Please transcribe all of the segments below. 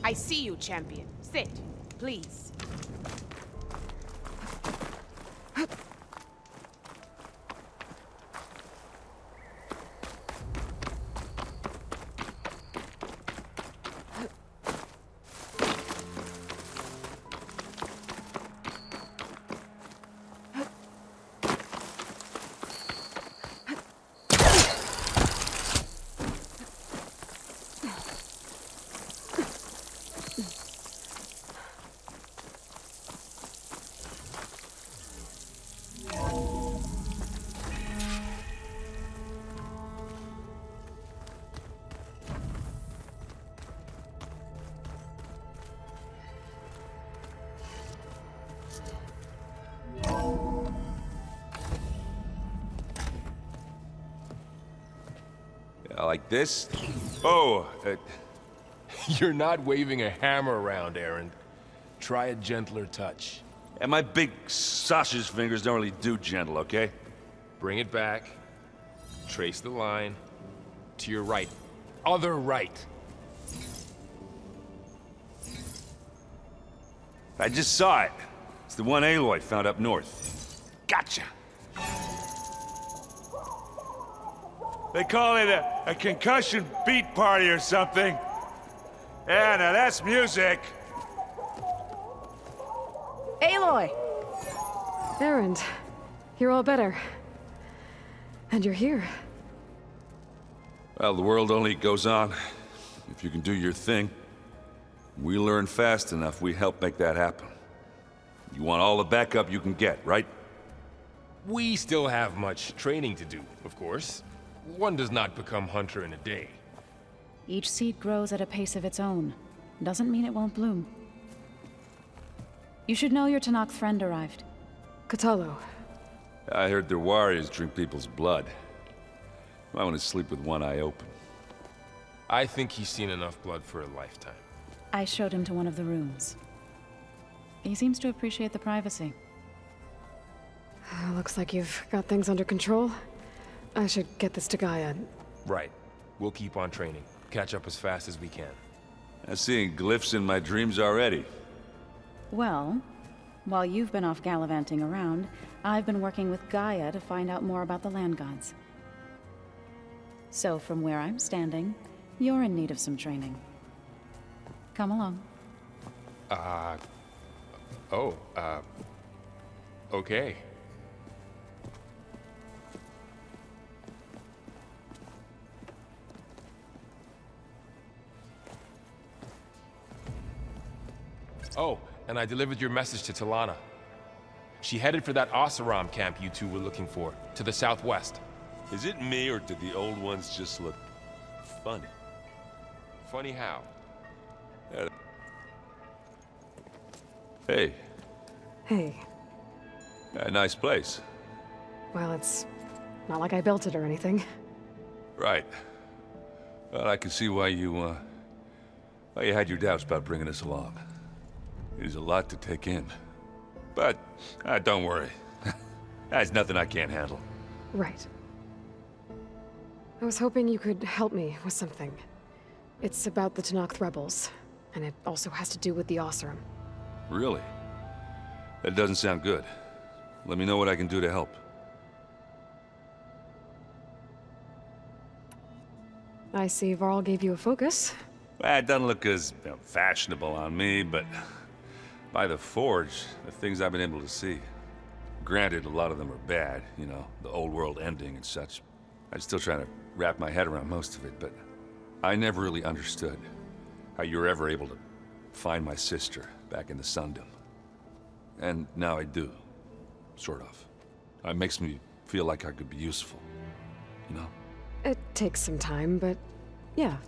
I see you, champion. Sit, please. Like this? Oh, You're not waving a hammer around, Aaron. Try a gentler touch. and my big sausage fingers don't really do gentle, okay? Bring it back. Trace the line. To your right. Other right. I just saw it. It's the one Aloy found up north. Gotcha. They call it a concussion beat party or something. Yeah, now that's music. Aloy! Erend, you're all better. And you're here. Well, the world only goes on if you can do your thing. We learn fast enough, we help make that happen. You want all the backup you can get, right? We still have much training to do, of course. One does not become hunter in a day. Each seed grows at a pace of its own. Doesn't mean it won't bloom. You should know your Tanakh friend arrived. Katalo. I heard their warriors drink people's blood. I want to sleep with one eye open. I think he's seen enough blood for a lifetime. I showed him to one of the rooms. He seems to appreciate the privacy. Looks like you've got things under control. I should get this to Gaia. Right. We'll keep on training. Catch up as fast as we can. I'm seeing glyphs in my dreams already. Well, while you've been off gallivanting around, I've been working with Gaia to find out more about the land gods. So from where I'm standing, you're in need of some training. Come along. Okay. Oh, and I delivered your message to Talana. She headed for that Oseram camp you two were looking for, to the southwest. Is it me, or did the old ones just look funny? Funny how? Hey, Hey. nice place. Well, it's not like I built it or anything. Right. Well, I can see why you had your doubts about bringing us along. It is a lot to take in. But, don't worry. There's nothing I can't handle. Right. I was hoping you could help me with something. It's about the Tanakh rebels, and it also has to do with the Oseram. Really? That doesn't sound good. Let me know what I can do to help. I see Varl gave you a focus. Well, it doesn't look as fashionable on me, but by the Forge, the things I've been able to see. Granted, a lot of them are bad, you know, the old world ending and such. I'm still trying to wrap my head around most of it, but I never really understood how you were ever able to find my sister back in the Sundom. And now I do, sort of. It makes me feel like I could be useful, you know? It takes some time, but yeah.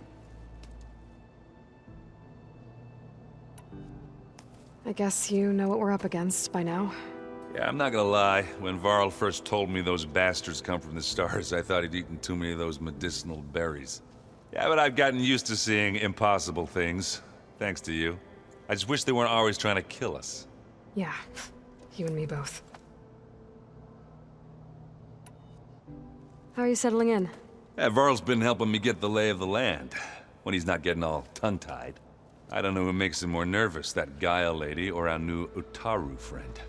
I guess you know what we're up against by now. Yeah, I'm not gonna lie. When Varl first told me those bastards come from the stars, I thought he'd eaten too many of those medicinal berries. Yeah, but I've gotten used to seeing impossible things, thanks to you. I just wish they weren't always trying to kill us. Yeah, you and me both. How are you settling in? Yeah, Varl's been helping me get the lay of the land, when he's not getting all tongue-tied. I don't know who makes him more nervous, that Gaia lady or our new Utaru friend.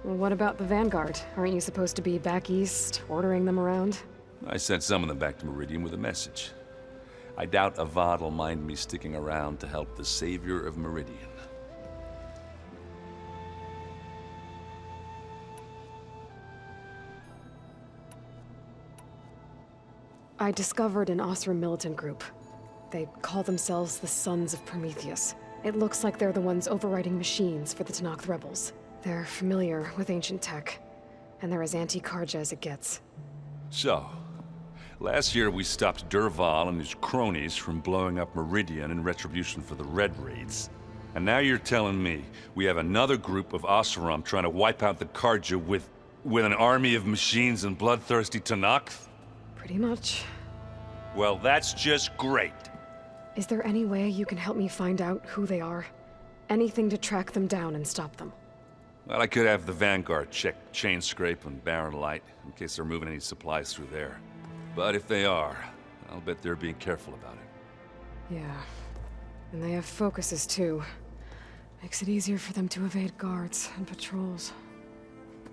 Well, what about the Vanguard? Aren't you supposed to be back east, ordering them around? I sent some of them back to Meridian with a message. I doubt Avad will mind me sticking around to help the savior of Meridian. I discovered an Osram militant group. They call themselves the Sons of Prometheus. It looks like they're the ones overriding machines for the Tenakth rebels. They're familiar with ancient tech, and they're as anti-Karja as it gets. So, last year we stopped Durval and his cronies from blowing up Meridian in retribution for the Red Raids. And now you're telling me we have another group of Oseram trying to wipe out the Karja with an army of machines and bloodthirsty Tenakth? Pretty much. Well, that's just great. Is there any way you can help me find out who they are? Anything to track them down and stop them. Well, I could have the Vanguard check Chain Scrape and Barren Light in case they're moving any supplies through there. But if they are, I'll bet they're being careful about it. Yeah. And they have focuses too. Makes it easier for them to evade guards and patrols.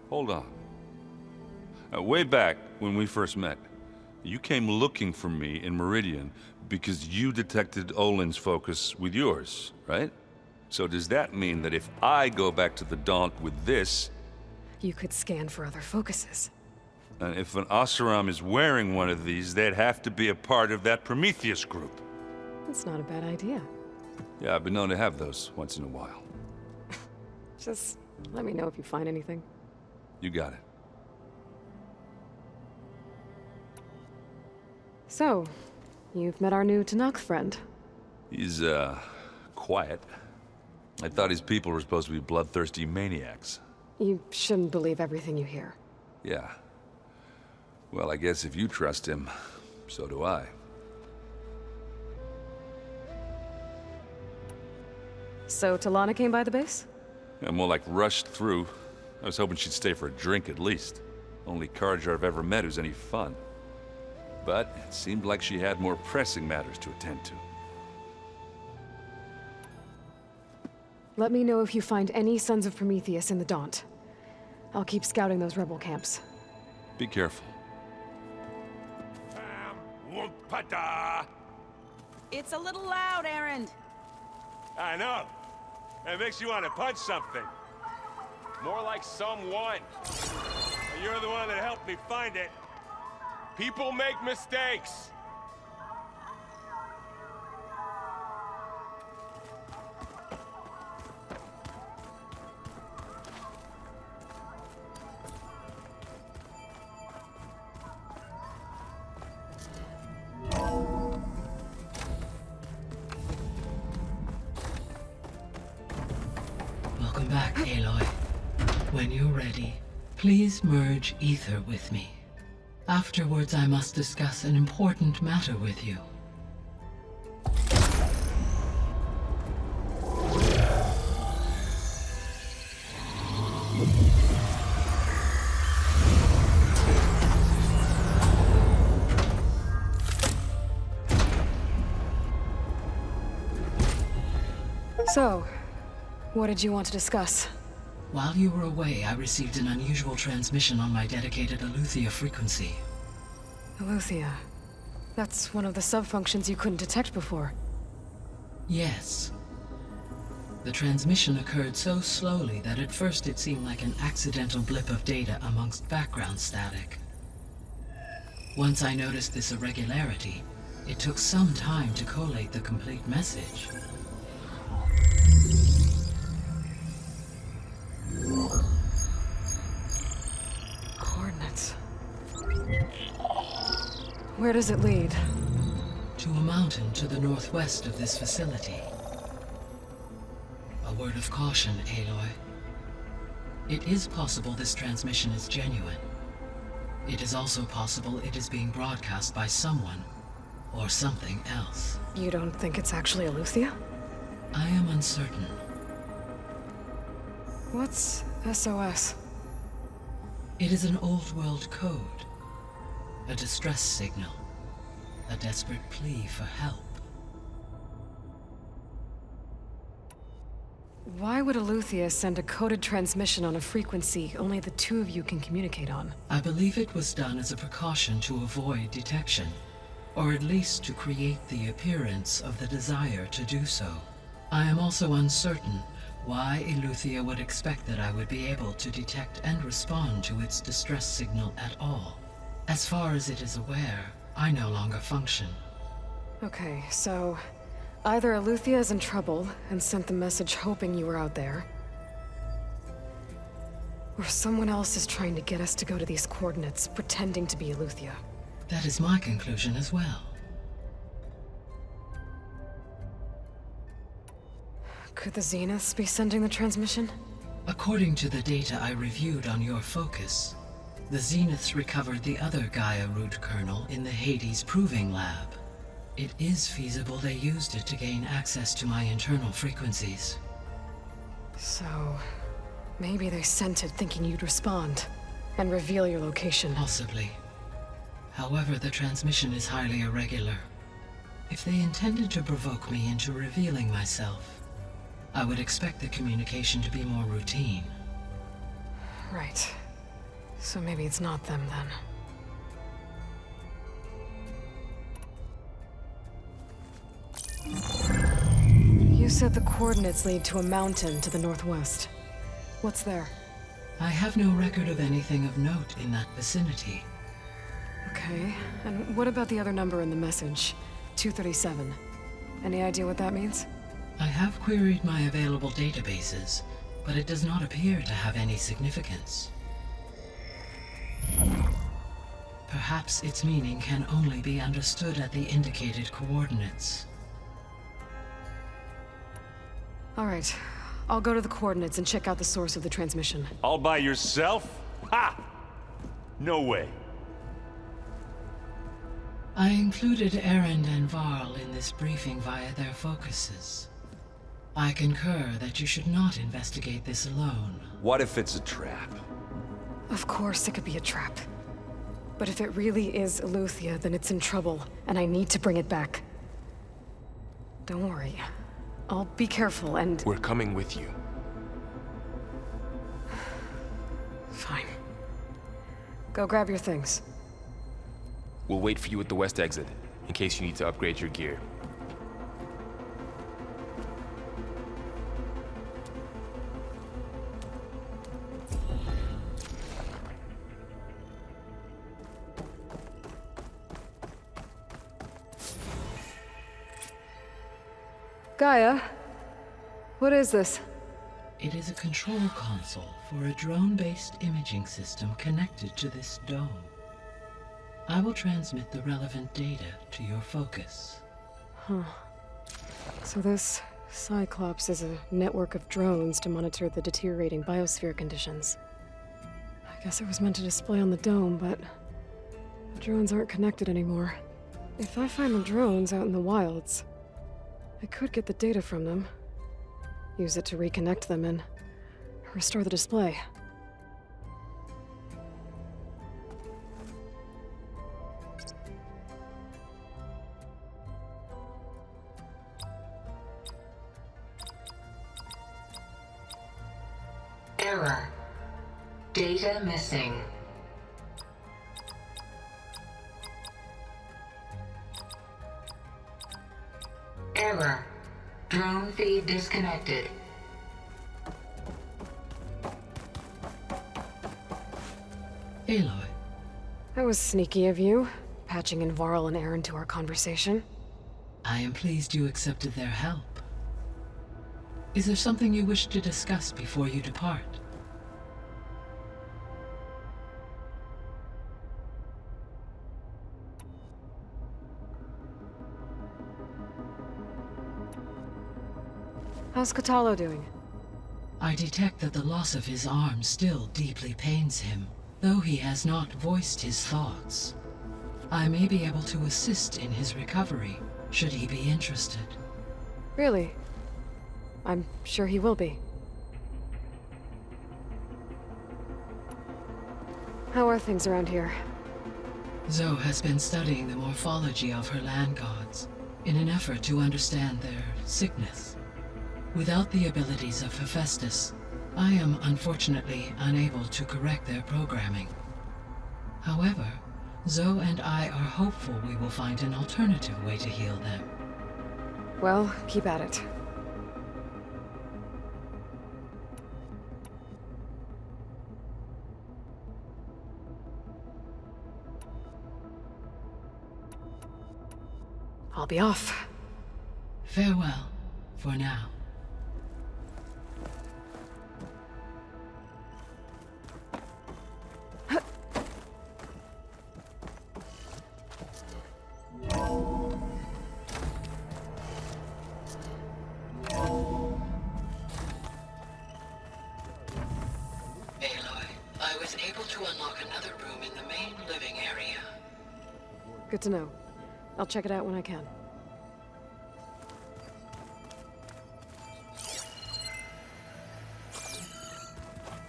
Hold on. Way back when we first met, you came looking for me in Meridian because you detected Olin's focus with yours, right? So does that mean that if I go back to the Daunt with this... You could scan for other focuses. And if an Oseram is wearing one of these, they'd have to be a part of that Prometheus group. That's not a bad idea. Yeah, I've been known to have those once in a while. Just let me know if you find anything. You got it. So, you've met our new Tenakth friend. He's, quiet. I thought his people were supposed to be bloodthirsty maniacs. You shouldn't believe everything you hear. Yeah. Well, I guess if you trust him, so do I. So, Talana came by the base? Yeah, more like rushed through. I was hoping she'd stay for a drink at least. Only Karja I've ever met who's any fun. But it seemed like she had more pressing matters to attend to. Let me know if you find any Sons of Prometheus in the Daunt. I'll keep scouting those rebel camps. Be careful. It's a little loud, Erend. I know. It makes you want to punch something. More like someone. You're the one that helped me find it. People make mistakes. Welcome back, Aloy. When you're ready, please merge ether with me. Afterwards, I must discuss an important matter with you. So, what did you want to discuss? While you were away, I received an unusual transmission on my dedicated Aletheia frequency. Aletheia. That's one of the sub-functions you couldn't detect before. Yes. The transmission occurred so slowly that at first it seemed like an accidental blip of data amongst background static. Once I noticed this irregularity, it took some time to collate the complete message. Coordinates. Where does it lead? To a mountain to the northwest of this facility. A word of caution, Aloy. It is possible this transmission is genuine. It is also possible it is being broadcast by someone or something else. You don't think it's actually Aletheia? I am uncertain. What's SOS? It is an old-world code. A distress signal. A desperate plea for help. Why would Eleuthia send a coded transmission on a frequency only the two of you can communicate on? I believe it was done as a precaution to avoid detection, or at least to create the appearance of the desire to do so. I am also uncertain why Eleuthia would expect that I would be able to detect and respond to its distress signal at all. As far as it is aware, I no longer function. Okay, so either Eleuthia is in trouble and sent the message hoping you were out there, or someone else is trying to get us to go to these coordinates, pretending to be Eleuthia. That is my conclusion as well. Could the Zeniths be sending the transmission? According to the data I reviewed on your focus, the Zeniths recovered the other Gaia root kernel in the Hades Proving Lab. It is feasible they used it to gain access to my internal frequencies. So, maybe they sent it thinking you'd respond and reveal your location. Possibly. However, the transmission is highly irregular. If they intended to provoke me into revealing myself, I would expect the communication to be more routine. Right. So maybe it's not them then. You said the coordinates lead to a mountain to the northwest. What's there? I have no record of anything of note in that vicinity. Okay, and what about the other number in the message? 237. Any idea what that means? I have queried my available databases, but it does not appear to have any significance. Perhaps its meaning can only be understood at the indicated coordinates. All right, I'll go to the coordinates and check out the source of the transmission. All by yourself? Ha! No way. I included Erend and Varl in this briefing via their focuses. I concur that you should not investigate this alone. What if it's a trap? Of course it could be a trap. But if it really is Eleuthia, then it's in trouble, and I need to bring it back. Don't worry. I'll be careful and... We're coming with you. Fine. Go grab your things. We'll wait for you at the west exit, in case you need to upgrade your gear. Gaia, what is this? It is a control console for a drone-based imaging system connected to this dome. I will transmit the relevant data to your focus. Huh. So this Cyclops is a network of drones to monitor the deteriorating biosphere conditions. I guess it was meant to display on the dome, but the drones aren't connected anymore. If I find the drones out in the wilds, I could get the data from them, use it to reconnect them and restore the display. Error. Data missing. Error. Drone feed disconnected. Aloy, That was sneaky of you, patching in Varl and Aaron to our conversation. I am pleased you accepted their help. Is there something you wish to discuss before you depart? How's Katalo doing? I detect that the loss of his arm still deeply pains him, though he has not voiced his thoughts. I may be able to assist in his recovery, should he be interested. Really? I'm sure he will be. How are things around here? Zoe has been studying the morphology of her land gods in an effort to understand their sickness. Without the abilities of Hephaestus, I am unfortunately unable to correct their programming. However, Zoe and I are hopeful we will find an alternative way to heal them. Well, keep at it. I'll be off. Farewell, for now. I was able to unlock another room in the main living area. Good to know. I'll check it out when I can.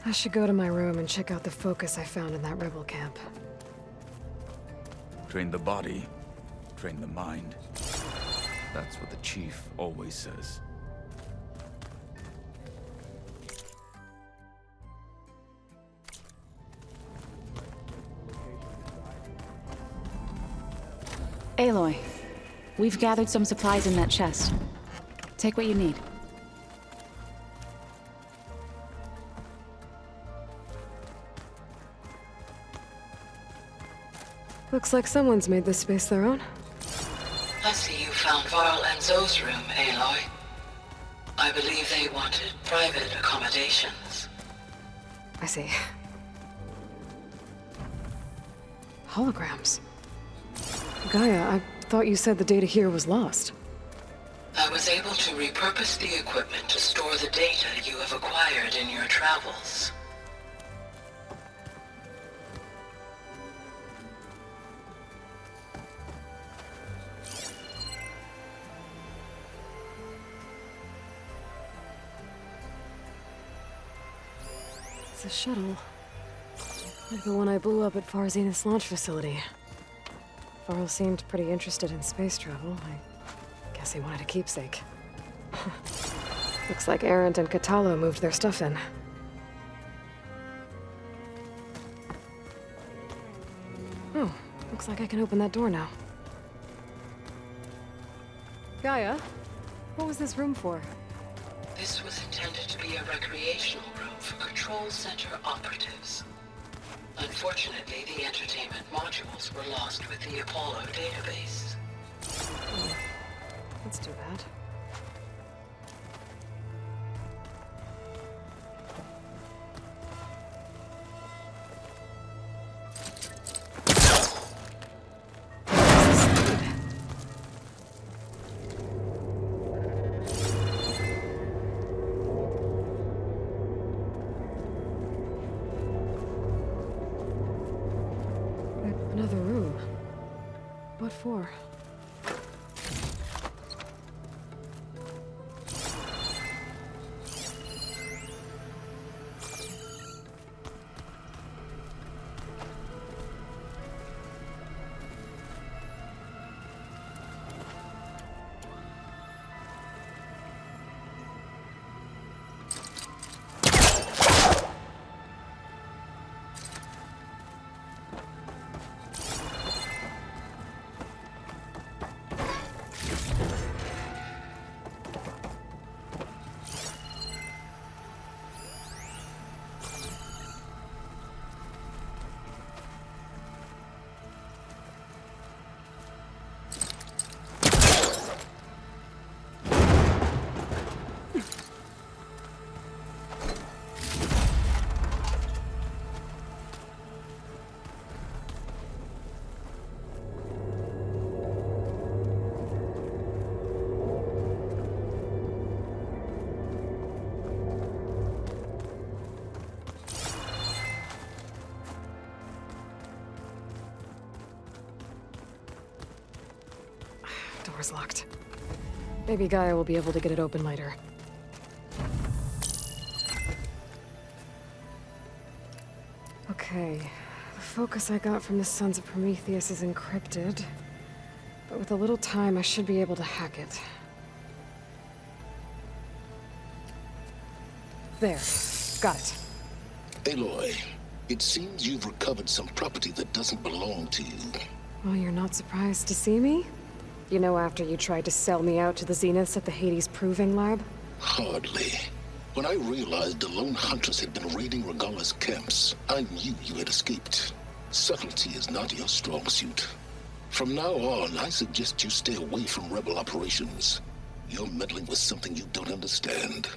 I should go to my room and check out the focus I found in that rebel camp. Train the body, train the mind. That's what the chief always says. Aloy, we've gathered some supplies in that chest. Take what you need. Looks like someone's made this space their own. I see you found Varl and Zoe's room, Aloy. I believe they wanted private accommodations. I see. Holograms. Gaia, I thought you said the data here was lost. I was able to repurpose the equipment to store the data you have acquired in your travels. It's a shuttle. Like the one I blew up at Far Zenith's launch facility. Varl seemed pretty interested in space travel. I guess he wanted a keepsake. Looks like Arendt and Katalo moved their stuff in. Oh, looks like I can open that door now. Gaia, what was this room for? This was intended to be a recreational room for Control Center operatives. Unfortunately, the entertainment modules were lost with the Apollo database. That's too bad. Another room. What for? Door's locked. Maybe Gaia will be able to get it open later. Okay. The focus I got from the Sons of Prometheus is encrypted. But with a little time, I should be able to hack it. There. Got it. Aloy, it seems you've recovered some property that doesn't belong to you. Well, you're not surprised to see me? You know, after you tried to sell me out to the Zeniths at the Hades Proving Lab? Hardly. When I realized the lone huntress had been raiding Regala's camps, I knew you had escaped. Subtlety is not your strong suit. From now on, I suggest you stay away from rebel operations. You're meddling with something you don't understand.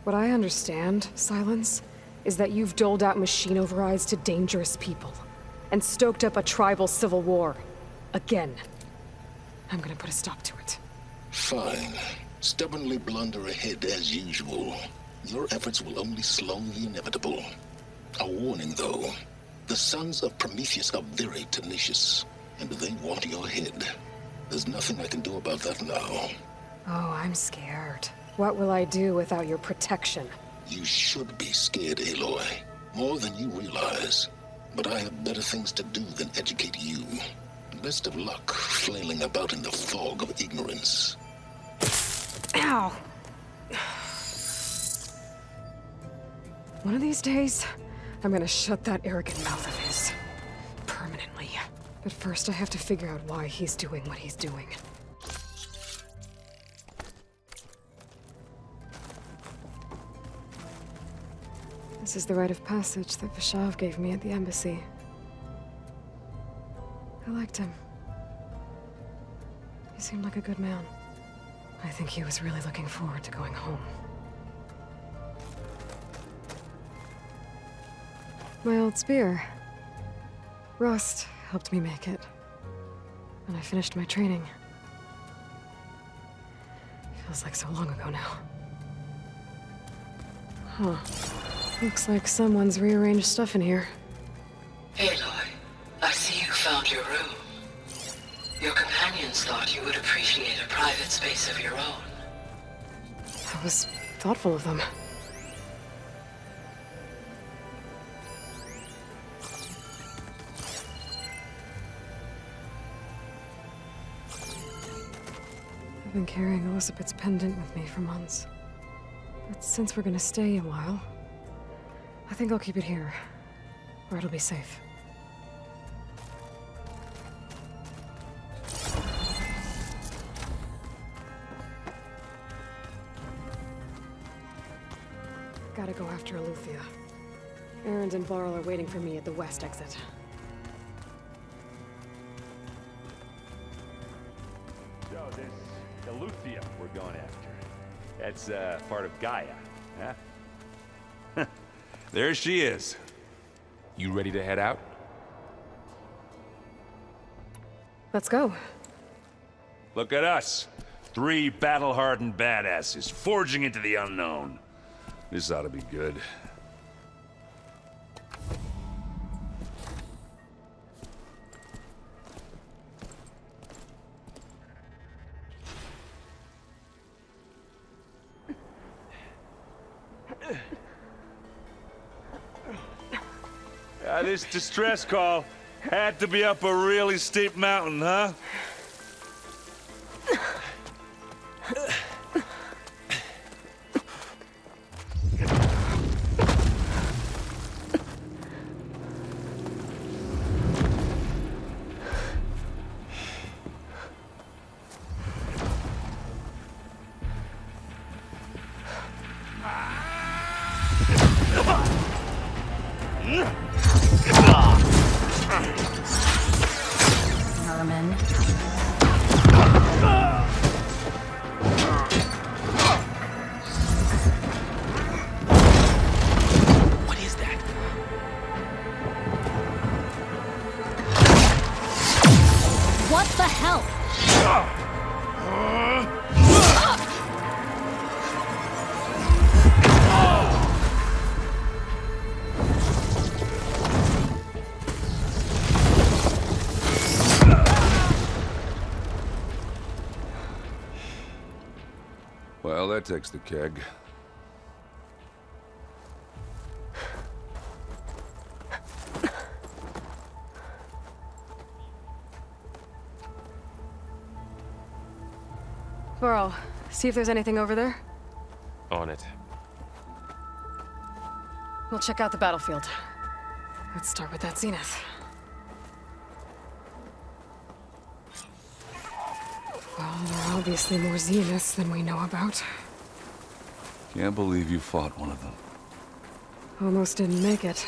What I understand, Silence, is that you've doled out machine overrides to dangerous people, and stoked up a tribal civil war. Again. I'm gonna put a stop to it. Fine. Stubbornly blunder ahead as usual. Your efforts will only slow the inevitable. A warning, though. The Sons of Prometheus are very tenacious, and they want your head. There's nothing I can do about that now. Oh, I'm scared. What will I do without your protection? You should be scared, Aloy. More than you realize. But I have better things to do than educate you. Best of luck flailing about in the fog of ignorance. Ow! One of these days, I'm gonna shut that arrogant mouth of his. Permanently. But first I have to figure out why he's doing what he's doing. This is the rite of passage that Vashav gave me at the embassy. I liked him. He seemed like a good man. I think he was really looking forward to going home. My old spear. Rust helped me make it. When I finished my training. Feels like so long ago now. Huh. Looks like someone's rearranged stuff in here. Aloy, I see you found your room. Your companions thought you would appreciate a private space of your own. That was thoughtful of them. I've been carrying Elizabeth's pendant with me for months. But since we're gonna stay a while, I think I'll keep it here, where it'll be safe. Gotta go after Aletheia. Erend and Varl are waiting for me at the west exit. So this Aletheia we're going after, that's part of Gaia, huh? There she is. You ready to head out? Let's go. Look at us. 3 battle-hardened badasses forging into the unknown. This ought to be good. This distress call had to be up a really steep mountain, huh? Herman. What is that? What the hell? Well, that takes the keg. Varl, see if there's anything over there. On it. We'll check out the battlefield. Let's start with that zenith. Well, there are obviously more zeniths than we know about. Can't believe you fought one of them. Almost didn't make it.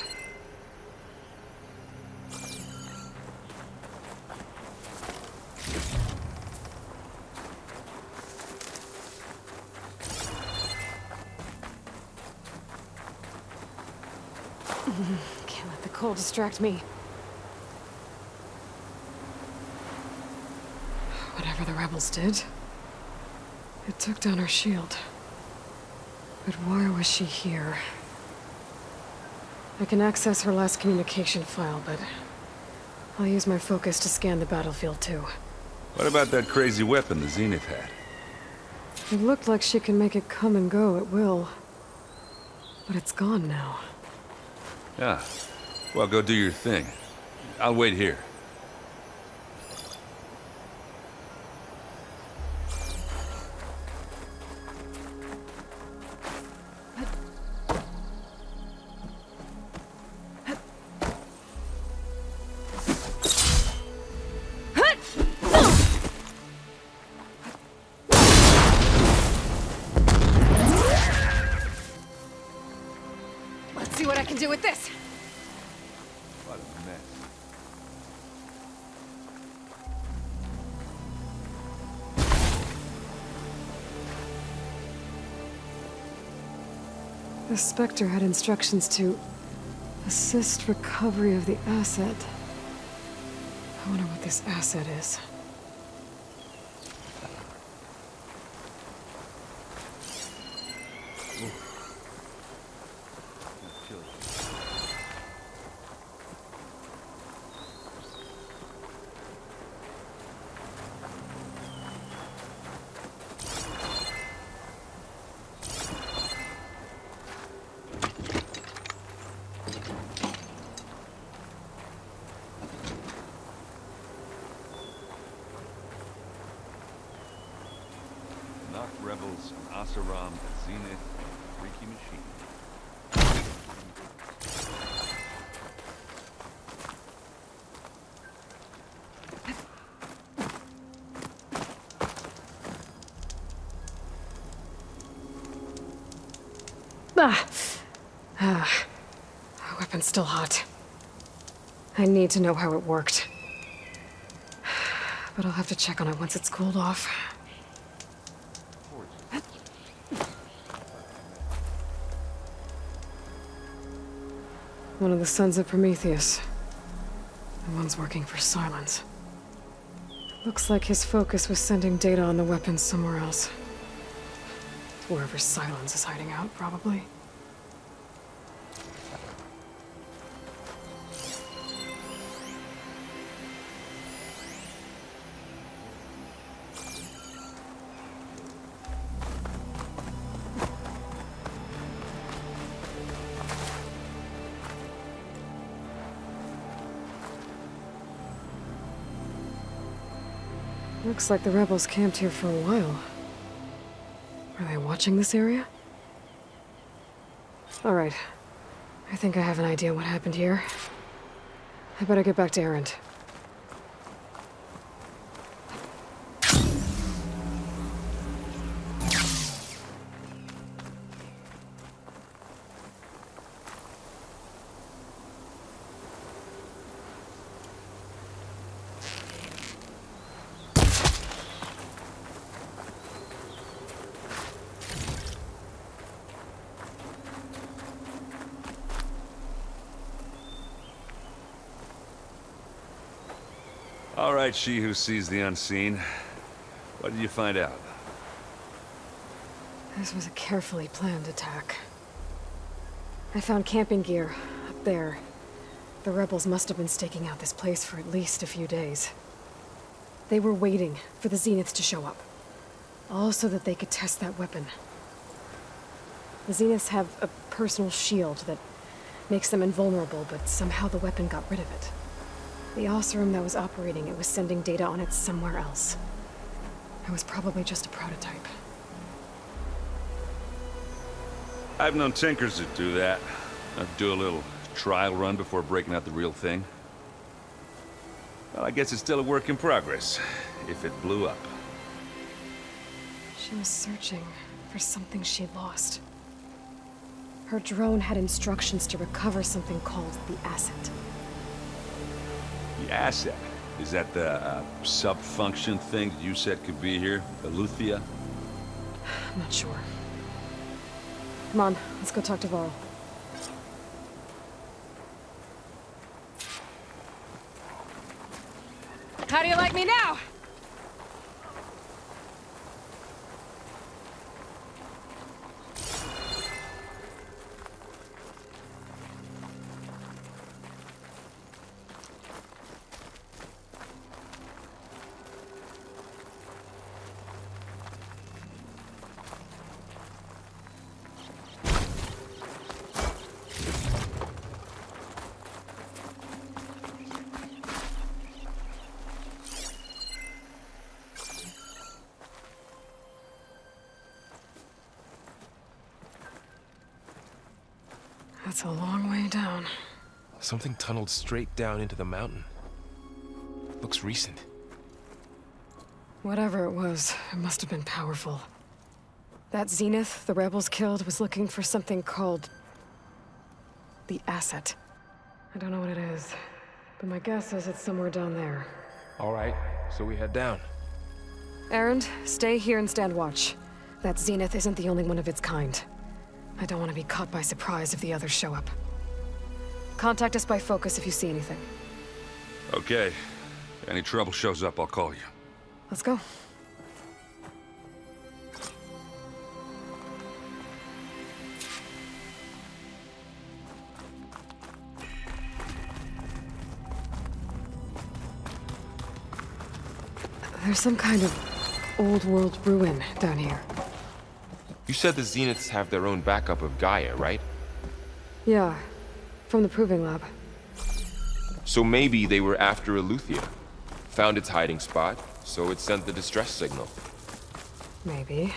Can't let the cold distract me. Whatever the rebels did, it took down her shield. But why was she here? I can access her last communication file, but I'll use my focus to scan the battlefield too. What about that crazy weapon the Zenith had? It looked like she can make it come and go at will. But it's gone now. Yeah. Well, go do your thing. I'll wait here. Let's see what I can do with this. What a mess. The Spectre had instructions to assist recovery of the asset. I wonder what this asset is. Rebels, Asaram, Zenith, freaky machine. Our weapon's still hot. I need to know how it worked. But I'll have to check on it once it's cooled off. One of the sons of Prometheus. The one's working for Silence. Looks like his focus was sending data on the weapons somewhere else. Wherever Silence is hiding out, probably. Looks like the rebels camped here for a while. Are they watching this area? Alright. I think I have an idea what happened here. I better get back to Erend. All right, she who sees the unseen. What did you find out? This was a carefully planned attack. I found camping gear up there. The rebels must have been staking out this place for at least a few days. They were waiting for the Zeniths to show up. All so that they could test that weapon. The Zeniths have a personal shield that makes them invulnerable, but somehow the weapon got rid of it. The Oseram that was operating it was sending data on it somewhere else. It was probably just a prototype. I've known tinkers that do that. Do a little trial run before breaking out the real thing. Well, I guess it's still a work in progress, if it blew up. She was searching for something she lost. Her drone had instructions to recover something called the asset. The asset? Is that the sub-function thing that you said could be here? The Luthia? I'm not sure. Come on, let's go talk to Varl. How do you like me now? That's a long way down. Something tunneled straight down into the mountain. Looks recent. Whatever it was, it must have been powerful. That Zenith the rebels killed was looking for something called the asset. I don't know what it is, but my guess is it's somewhere down there. All right, so we head down. Erend, stay here and stand watch. That Zenith isn't the only one of its kind. I don't want to be caught by surprise if the others show up. Contact us by focus if you see anything. Okay. Any trouble shows up, I'll call you. Let's go. There's some kind of old world ruin down here. You said the Zeniths have their own backup of Gaia, right? Yeah, from the proving lab. So maybe they were after Eleuthia. Found its hiding spot, so it sent the distress signal. Maybe.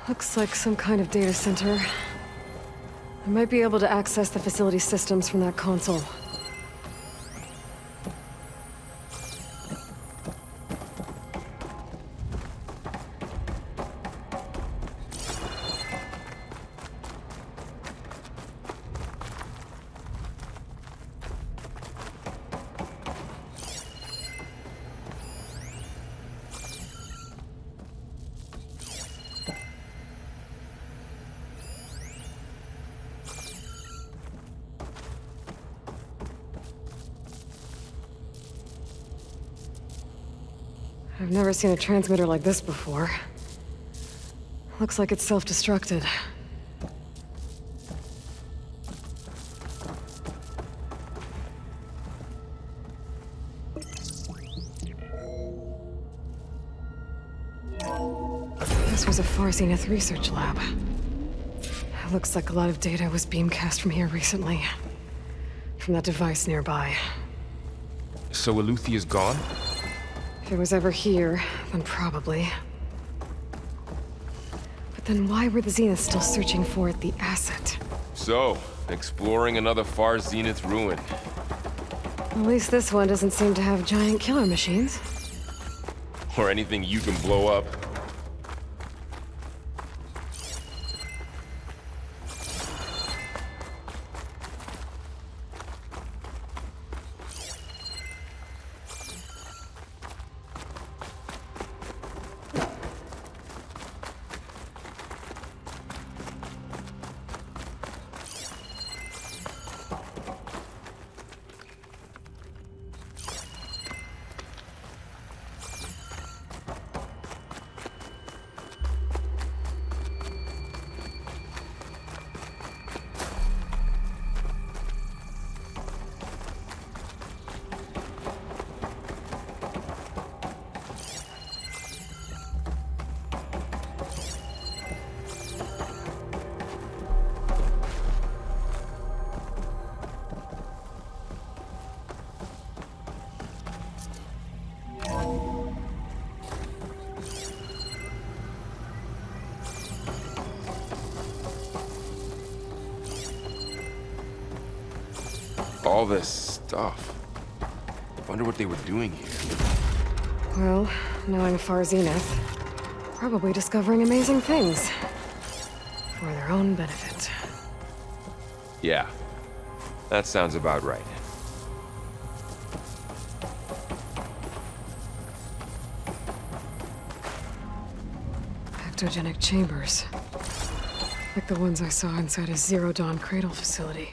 Looks like some kind of data center. I might be able to access the facility systems from that console. I've never seen a transmitter like this before. Looks like it's self-destructed. This was a Far Zenith research lab. It looks like a lot of data was beamcast from here recently. From that device nearby. So Eleuthia's gone? If it was ever here, then probably. But then why were the Zeniths still searching for the asset? So, exploring another Far Zenith ruin. At least this one doesn't seem to have giant killer machines. Or anything you can blow up. all this stuff. Wonder what they were doing here. Well, knowing Far Zenith, probably discovering amazing things. For their own benefit. Yeah, that sounds about right. Ectogenic chambers. Like the ones I saw inside a Zero Dawn cradle facility.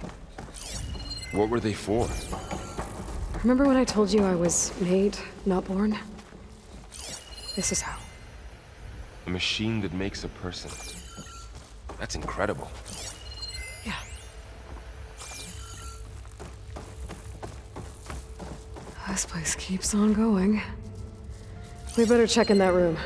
What were they for? Remember when I told you I was made, not born? This is how. A machine that makes a person. That's incredible. Yeah. This place keeps on going. We better check in that room.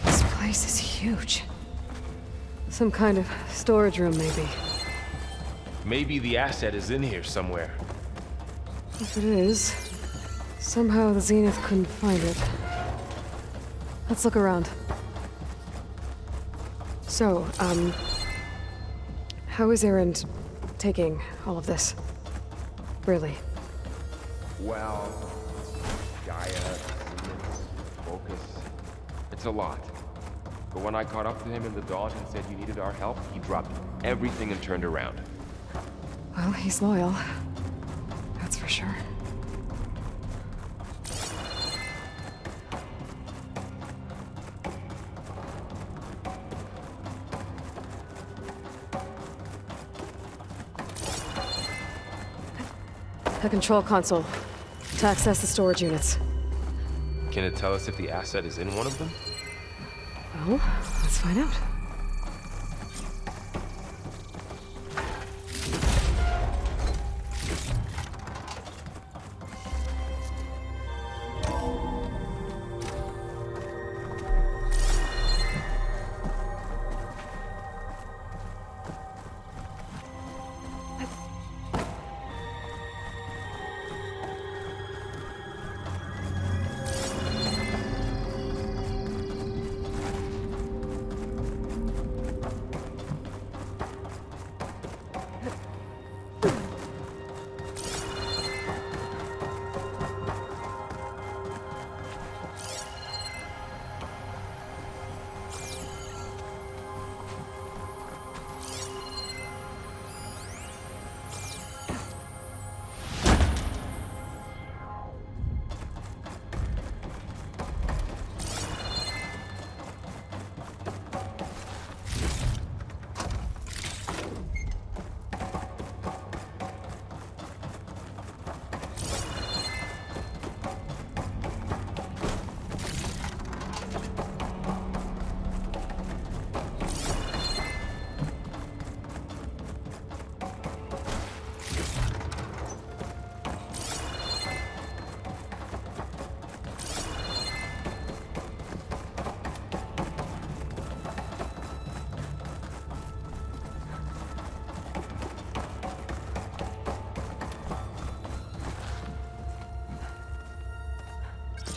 This place is huge. Some kind of storage room, maybe. Maybe the asset is in here somewhere. If it is, somehow the Zenith couldn't find it. Let's look around. So, how is Erend taking all of this? Really? Well, Gaia, Siemens, Focus. It's a lot. But when I caught up to him in the Dawn and said you needed our help, he dropped everything and turned around. Well, he's loyal. That's for sure. The control console. To access the storage units. Can it tell us if the asset is in one of them? Well, let's find out.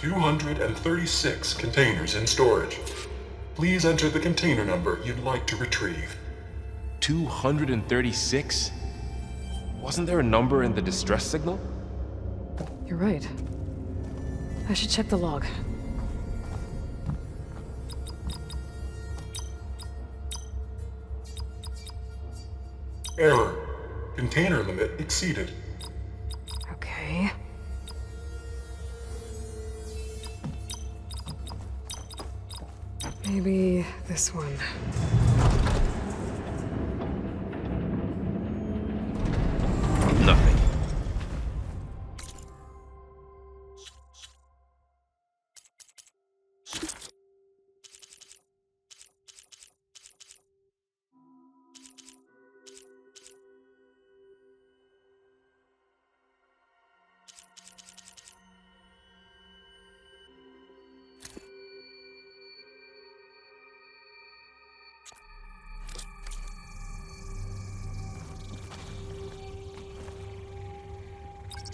$236 containers in storage. Please enter the container number you'd like to retrieve. 236? Wasn't there a number in the distress signal? You're right. I should check the log. Error. Container limit exceeded. Okay. Maybe this one. Nothing.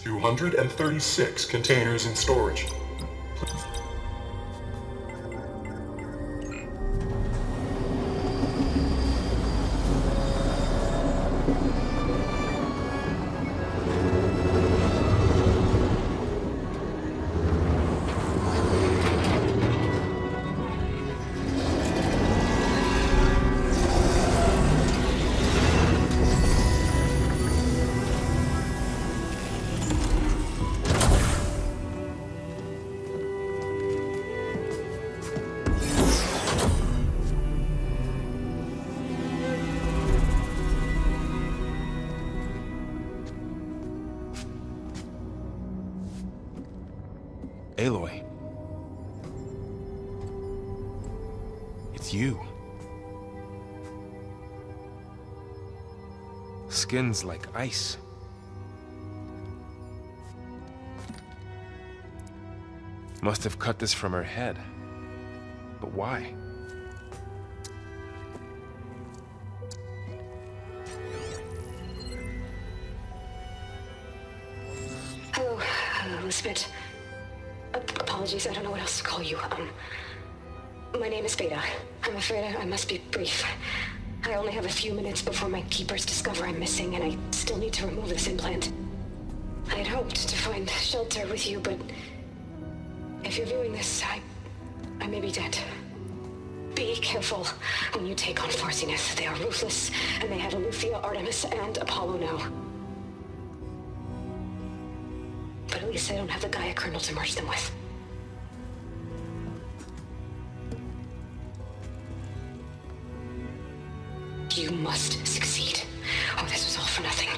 236 containers in storage. Aloy. It's you. Skin's like ice. Must have cut this from her head. But why? Hello, Elizabeth. Apologies, I don't know what else to call you. My name is Beta. I'm afraid I must be brief. I only have a few minutes before my keepers discover I'm missing, and I still need to remove this implant. I had hoped to find shelter with you, but if you're viewing this, I may be dead. Be careful when you take on Far Zenith. They are ruthless, and they have Aletheia, Artemis, and Apollo now. But at least I don't have the Gaia kernel to merge them with. You must succeed, or this was all for nothing.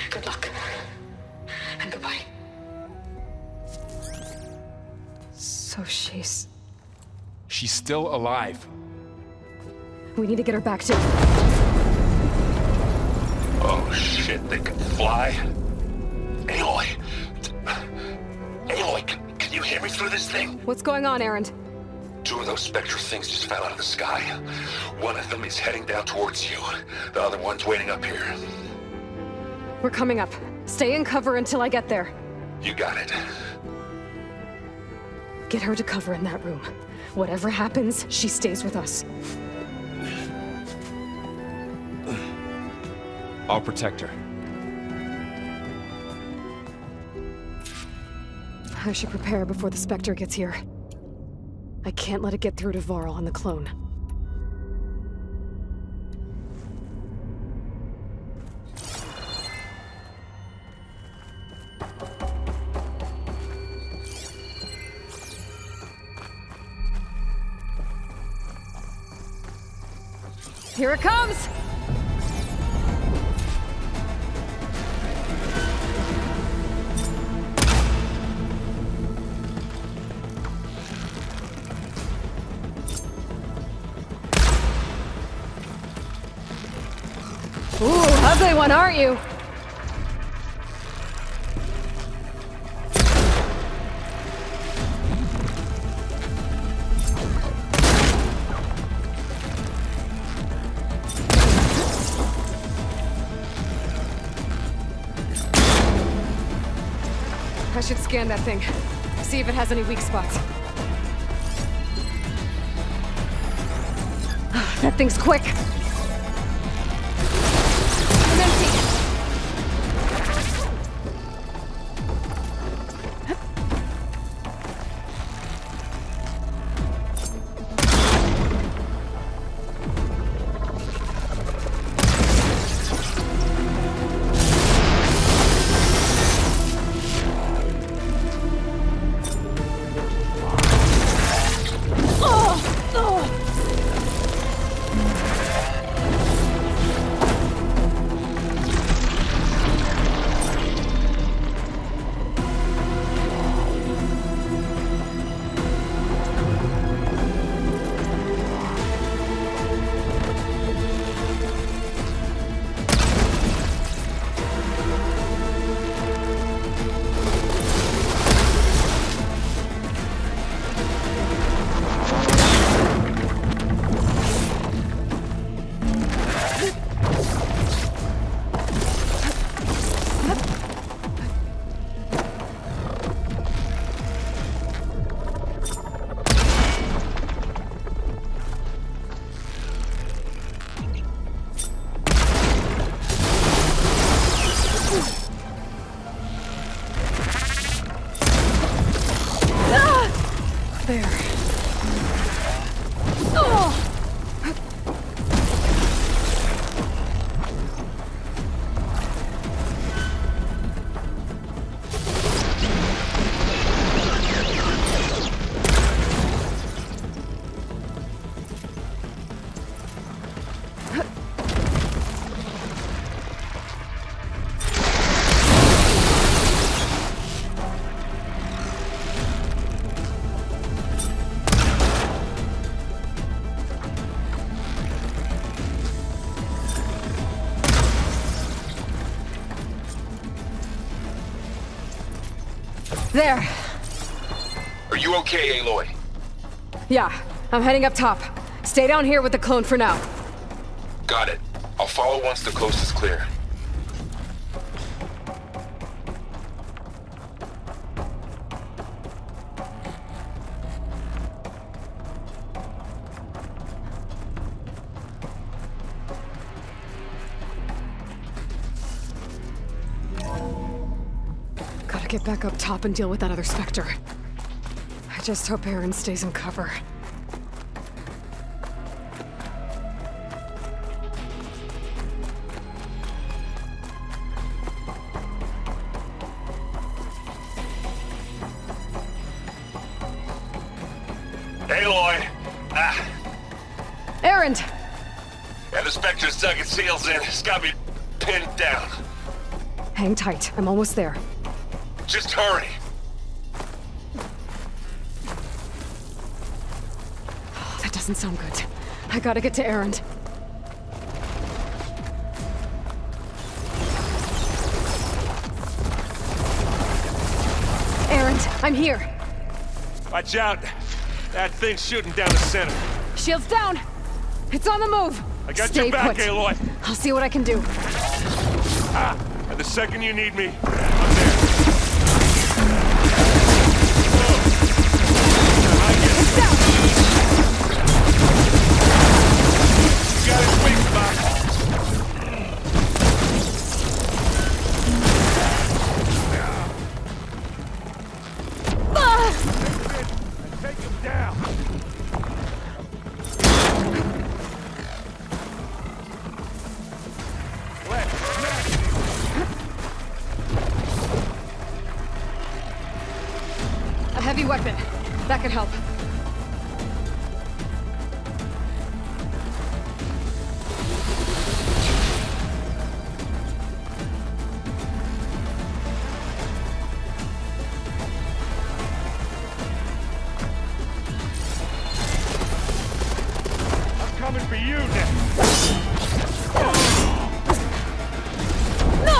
Good luck. And goodbye. So she's still alive. We need to get her back to... Oh shit, they can fly? Aloy! Aloy, can you hear me through this thing? What's going on, Erend? 2 of those Spectre things just fell out of the sky. One of them is heading down towards you. The other one's waiting up here. We're coming up. Stay in cover until I get there. You got it. Get her to cover in that room. Whatever happens, she stays with us. I'll protect her. I should prepare before the Spectre gets here. I can't let it get through to Varl and the clone. Here it comes! Ooh, ugly one, aren't you? I should scan that thing. See if it has any weak spots. That thing's quick! I'm empty! There. Oh! There. Are you okay, Aloy? Yeah, I'm heading up top. Stay down here with the clone for now. Got it. I'll follow once the coast is clear. Gotta get back up top and deal with that other Spectre. I just hope Aaron stays in cover. Aloy! Aaron! And the Spectre's dug its heels in. It's got me pinned down. Hang tight, I'm almost there. Just hurry. Oh, that doesn't sound good. I gotta get to Aaron. Aaron, I'm here. Watch out. That thing's shooting down the center. Shields down! It's on the move! I got Stay your back, put. Aloy. I'll see what I can do. And the second you need me, I'm there. It's down! You got his weak spot. Take him down. A heavy weapon. That could help. I'm coming for you now. No!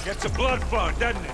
Gets the blood flowing, doesn't it?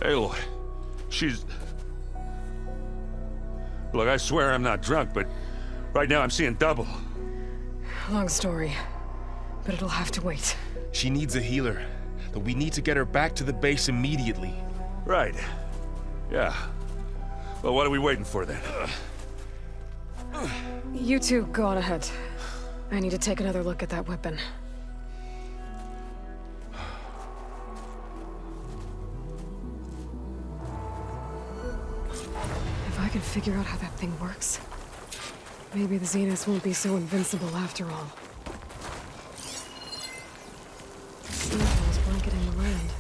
Aloy, she's... Look, I swear I'm not drunk, but right now I'm seeing double. Long story. but it'll have to wait. She needs a healer, but we need to get her back to the base immediately. Right. Yeah. Well, what are we waiting for then? You two go on ahead. I need to take another look at that weapon. If I can figure out how that thing works, maybe the Zeniths won't be so invincible after all. Seagulls blanketing the land.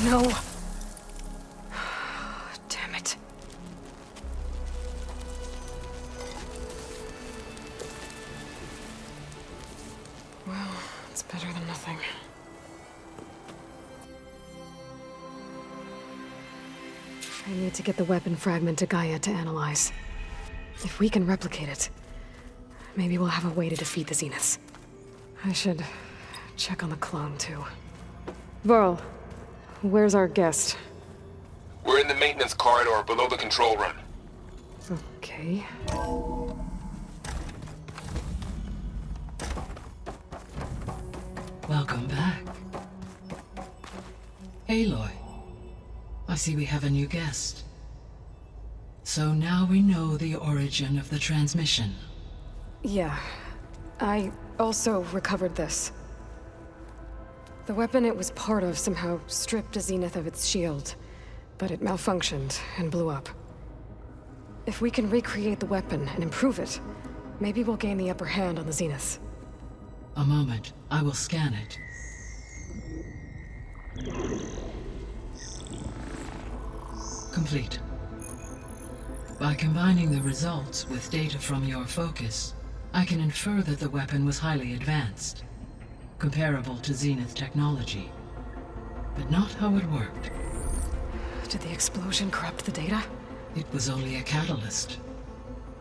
No. Damn it. Well, it's better than nothing. I need to get the weapon fragment to Gaia to analyze. If we can replicate it, maybe we'll have a way to defeat the Zeniths. I should check on the clone, too. Varl. Where's our guest? We're in the maintenance corridor below the control room. Okay. Welcome back. Aloy, I see we have a new guest. So now we know the origin of the transmission. Yeah. I also recovered this. The weapon it was part of somehow stripped a Zenith of its shield, but it malfunctioned and blew up. If we can recreate the weapon and improve it, maybe we'll gain the upper hand on the Zeniths. A moment, I will scan it. Complete. By combining the results with data from your focus, I can infer that the weapon was highly advanced. Comparable to Zenith technology, but not how it worked. Did the explosion corrupt the data? It was only a catalyst.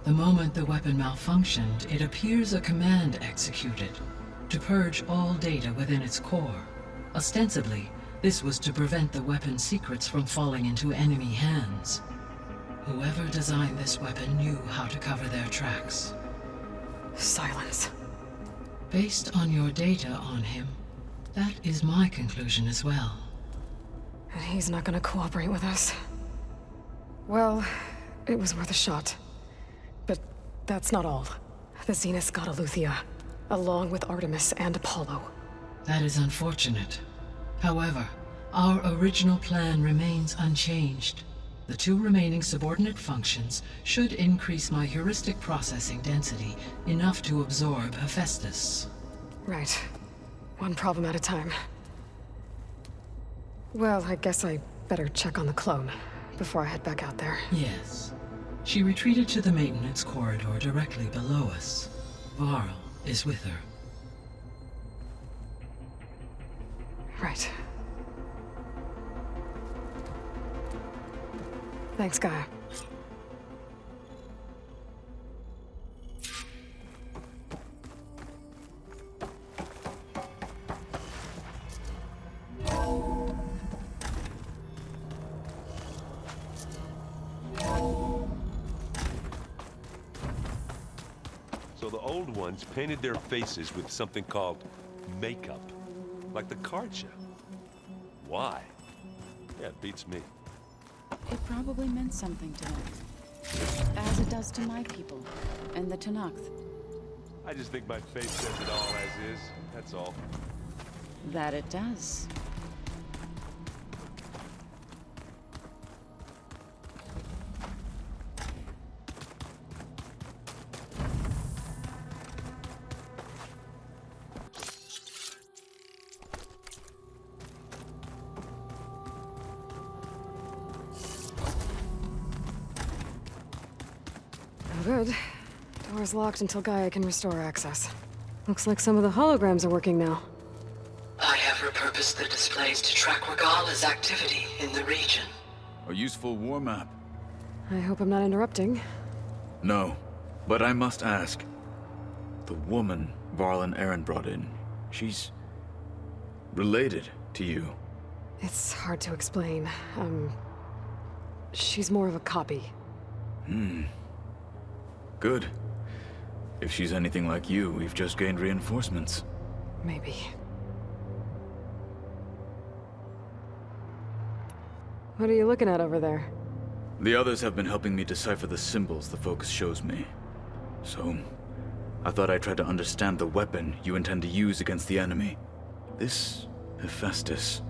The moment the weapon malfunctioned, it appears a command executed to purge all data within its core. Ostensibly, this was to prevent the weapon's secrets from falling into enemy hands. Whoever designed this weapon knew how to cover their tracks. Silence. Based on your data on him, that is my conclusion as well. And he's not gonna cooperate with us. Well, it was worth a shot. But that's not all. The Zeniths got Eleuthia, along with Artemis and Apollo. That is unfortunate. However, our original plan remains unchanged. The 2 remaining subordinate functions should increase my heuristic processing density enough to absorb Hephaestus. Right. One problem at a time. Well, I guess I better check on the clone before I head back out there. Yes. She retreated to the maintenance corridor directly below us. Varl is with her. Right. Thanks, Gaia. So the old ones painted their faces with something called makeup. Like the card show. Why? Yeah, it beats me. It probably meant something to them. As it does to my people, and the Tenakth. I just think my face says it all as is, that's all. That it does. good. Door's locked until Gaia can restore access. Looks like some of the holograms are working now. I have repurposed the displays to track Regala's activity in the region. A useful war map. I hope I'm not interrupting. No, but I must ask. The woman Varl and Aaron brought in, she's related to you. It's hard to explain. She's more of a copy. Good. If she's anything like you, we've just gained reinforcements. Maybe. What are you looking at over there? The others have been helping me decipher the symbols the focus shows me. So, I thought I'd try to understand the weapon you intend to use against the enemy. This Hephaestus.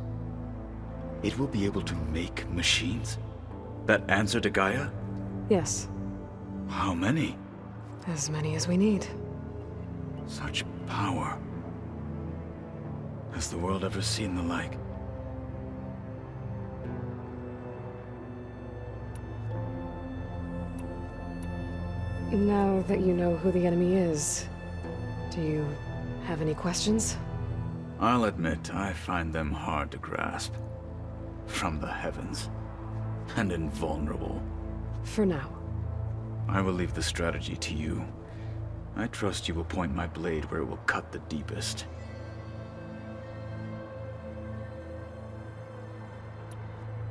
It will be able to make machines? That answer to Gaia? Yes. How many? As many as we need. Such power. Has the world ever seen the like? Now that you know who the enemy is, do you have any questions? I'll admit, I find them hard to grasp. From the heavens. And invulnerable. For now. I will leave the strategy to you. I trust you will point my blade where it will cut the deepest.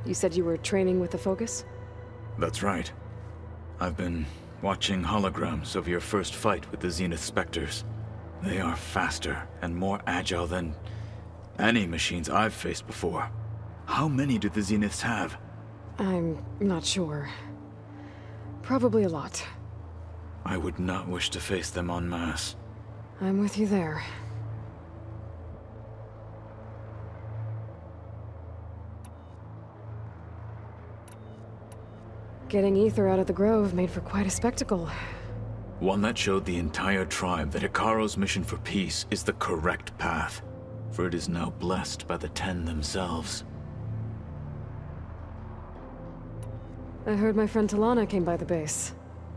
You said you were training with the Focus? That's right. I've been watching holograms of your first fight with the Zenith Spectres. They are faster and more agile than any machines I've faced before. How many do the Zeniths have? I'm not sure. Probably a lot. I would not wish to face them en masse. I'm with you there. Getting Ether out of the Grove made for quite a spectacle. One that showed the entire tribe that Hikaro's mission for peace is the correct path, for it is now blessed by the Ten themselves. I heard my friend Talana came by the base.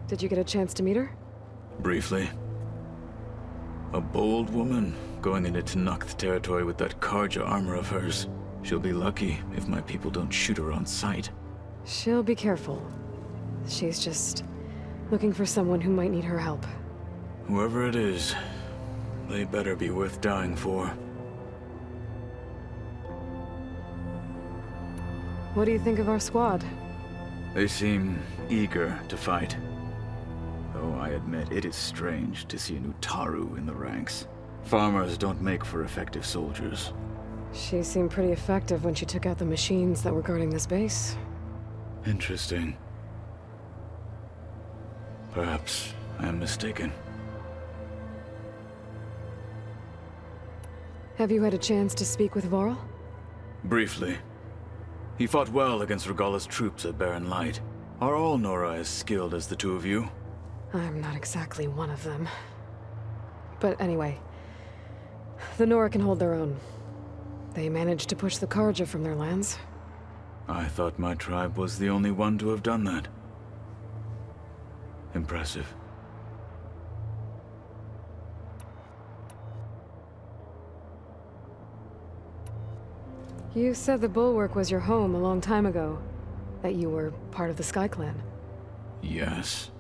Did you get a chance to meet her? Briefly. A bold woman going into Tenakth territory with that Karja armor of hers. She'll be lucky if my people don't shoot her on sight. She'll be careful. She's just looking for someone who might need her help. Whoever it is, they better be worth dying for. What do you think of our squad? They seem eager to fight. Though I admit it is strange to see an Utaru in the ranks. Farmers don't make for effective soldiers. She seemed pretty effective when she took out the machines that were guarding this base. Interesting. Perhaps I am mistaken. Have you had a chance to speak with Varl? Briefly. He fought well against Regala's troops at Barren Light. Are all Nora as skilled as the two of you? I'm not exactly one of them. But anyway, the Nora can hold their own. They managed to push the Karja from their lands. I thought my tribe was the only one to have done that. Impressive. You said the Bulwark was your home a long time ago. That you were part of the Sky Clan. Yes.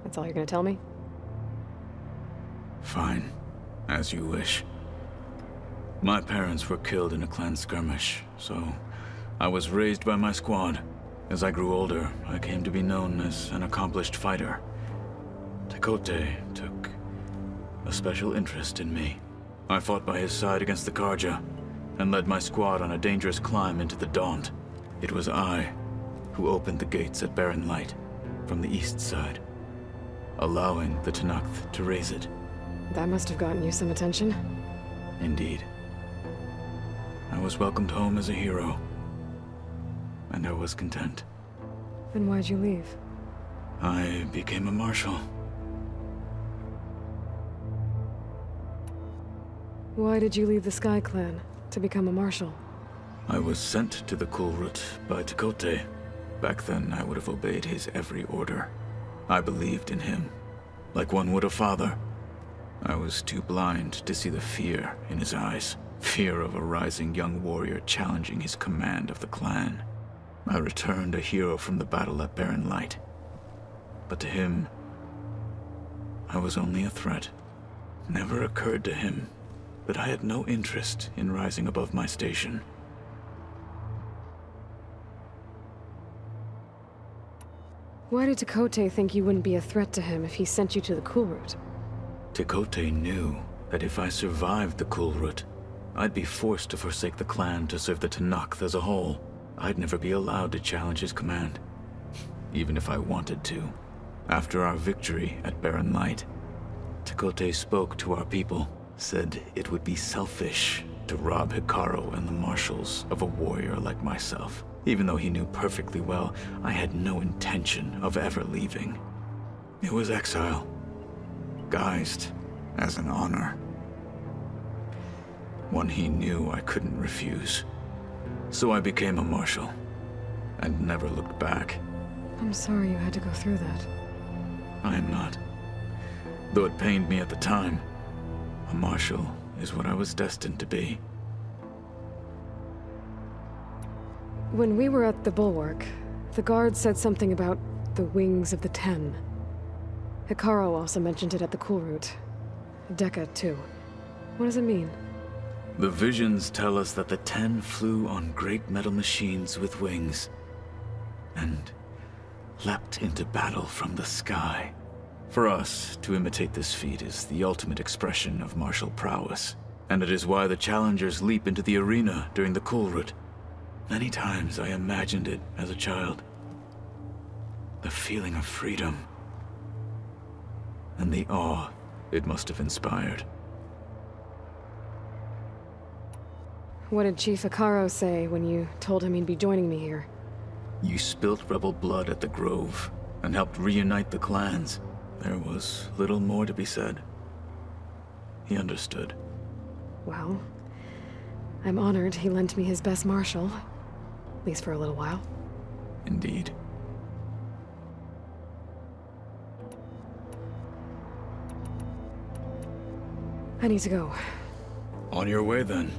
That's all you're gonna tell me? Fine. As you wish. My parents were killed in a clan skirmish, so I was raised by my squad. As I grew older, I came to be known as an accomplished fighter. Tekote took a special interest in me. I fought by his side against the Karja, and led my squad on a dangerous climb into the Daunt. It was I who opened the gates at Barren Light, from the east side, allowing the Tenakth to raise it. That must have gotten you some attention. Indeed. I was welcomed home as a hero, and I was content. Then why'd you leave? I became a marshal. Why did you leave the Sky Clan to become a marshal? I was sent to the Kulrut by Tekote. Back then, I would have obeyed his every order. I believed in him, like one would a father. I was too blind to see the fear in his eyes. Fear of a rising young warrior challenging his command of the clan. I returned a hero from the battle at Barren Light. But to him, I was only a threat. Never occurred to him that I had no interest in rising above my station. Why did Tekote think you wouldn't be a threat to him if he sent you to the Cool Route? Tekote knew that if I survived the Cool Route, I'd be forced to forsake the clan to serve the Tenakth as a whole. I'd never be allowed to challenge his command, even if I wanted to. After our victory at Barren Light, Tekote spoke to our people, said it would be selfish to rob Hikaru and the marshals of a warrior like myself, even though he knew perfectly well I had no intention of ever leaving. It was exile, guised as an honor. One he knew I couldn't refuse. So I became a marshal, and never looked back. I'm sorry you had to go through that. I am not. Though it pained me at the time, a marshal is what I was destined to be. When we were at the Bulwark, the guard said something about the Wings of the Ten. Hikaru also mentioned it at the Cool Route. Dekka, too. What does it mean? The visions tell us that the Ten flew on great metal machines with wings, and leapt into battle from the sky. For us, to imitate this feat is the ultimate expression of martial prowess, and it is why the challengers leap into the arena during the Cool Route. Many times I imagined it as a child. The feeling of freedom, and the awe it must have inspired. What did Chief Hikaru say when you told him he'd be joining me here? You spilt rebel blood at the Grove, and helped reunite the clans. There was little more to be said. He understood. Well, I'm honored he lent me his best marshal. At least for a little while. Indeed. I need to go. On your way, then.